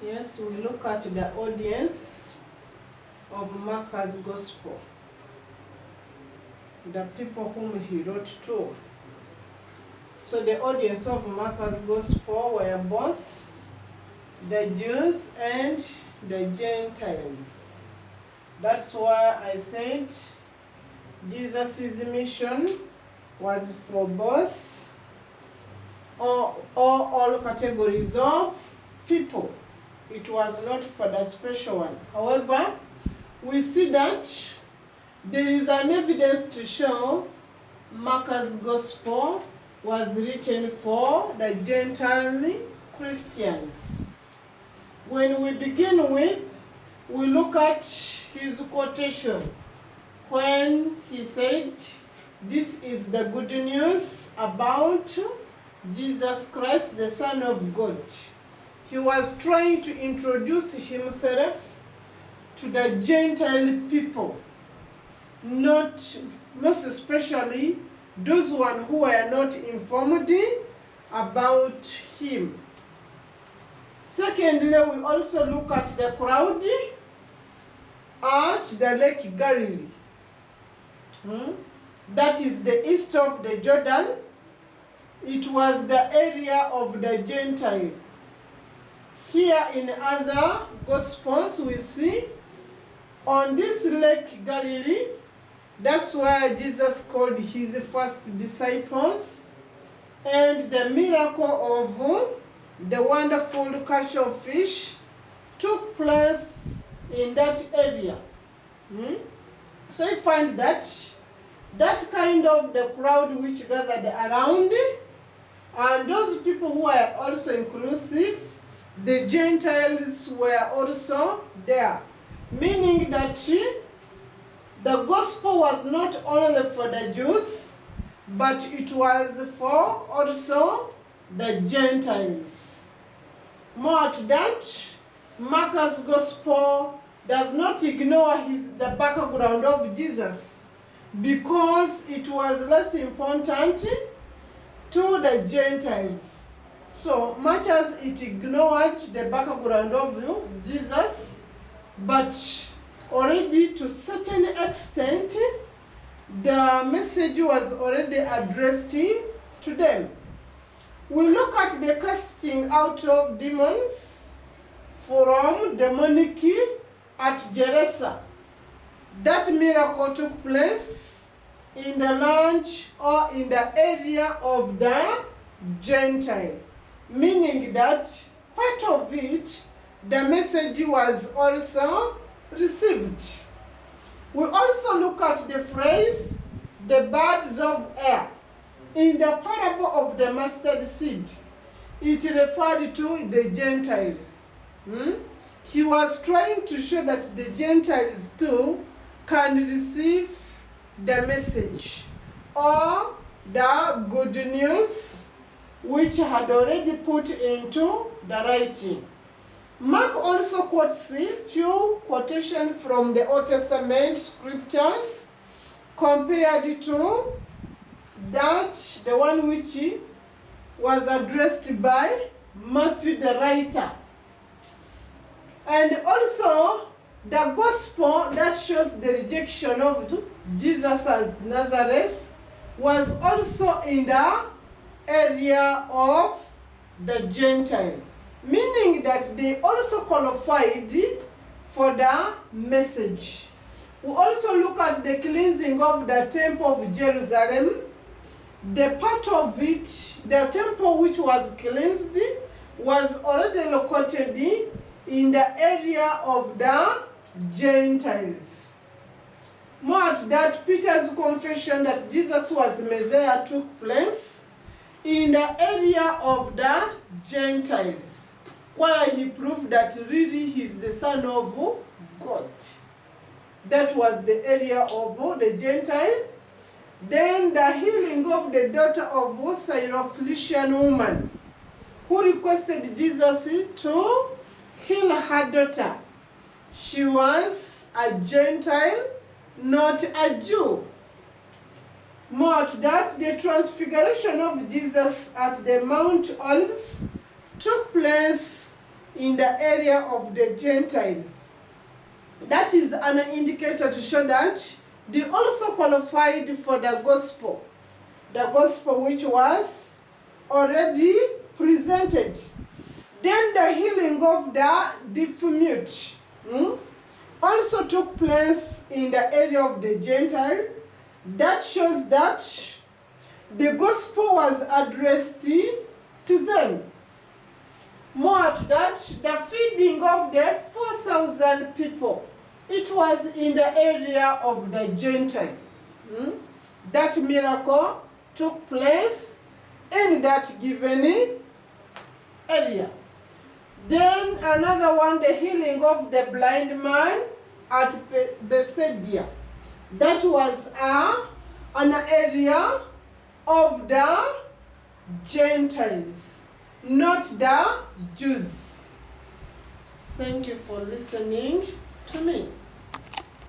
Yes, we look at the audience of Mark's Gospel, the people whom he wrote to. So the audience of Mark's Gospel were both the Jews and the Gentiles. That's why I said Jesus' mission was for both all categories of people. It was not for the special one. However, we see that there is an evidence to show Mark's Gospel was written for the Gentile Christians. When we begin with, we look at his quotation when he said, "This is the good news about Jesus Christ, the Son of God." He was trying to introduce himself to the Gentile people, most especially those one who were not informed about him. Secondly, we also look at the crowd at the Lake Galilee. That is the east of the Jordan. It was the area of the Gentile. Here in other Gospels we see on this Lake Galilee, that's where Jesus called his first disciples, and the miracle of the wonderful catch of fish took place in that area. So you find that kind of the crowd which gathered around, and those people who are also inclusive, the Gentiles were also there, meaning that the gospel was not only for the Jews, but it was for also the Gentiles. More to that, Mark's Gospel does not ignore the background of Jesus, because it was less important to the Gentiles. So much as it ignored the background of Jesus, but already to a certain extent, the message was already addressed to them. We look at the casting out of demons from demonic at Gerasa. That miracle took place in the land or in the area of the Gentile, meaning that part of it, the message was also received. We also look at the phrase, the birds of air. In the parable of the mustard seed, it referred to the Gentiles. He was trying to show that the Gentiles too can receive the message or the good news which had already put into the writing. Mark also quotes a few quotations from the Old Testament scriptures compared to the one which was addressed by Matthew the writer. And also the gospel that shows the rejection of Jesus as Nazareth was also in the area of the Gentile, meaning that they also qualified for the message. We also look at the cleansing of the temple of Jerusalem. The part of it, the temple which was cleansed, was already located in the area of the Gentiles. More to that, Peter's confession that Jesus was Messiah took place in the area of the Gentiles, where he proved that really he is the Son of God. That was the area of the Gentile. Then the healing of the daughter of a Syrophoenician woman who requested Jesus to heal her daughter. She was a Gentile, not a Jew. More to that, the transfiguration of Jesus at the Mount Olives took place in the area of the Gentiles. That is an indicator to show that they also qualified for the gospel which was already presented. Then the healing of the deaf mute also took place in the area of the Gentile. That shows that the gospel was addressed to them. More to that, the feeding of the 4,000 people, it was in the area of the Gentile. That miracle took place in that given area. Then another one, the healing of the blind man at Bethsaida. That was an area of the Gentiles, not the Jews. Thank you for listening to me.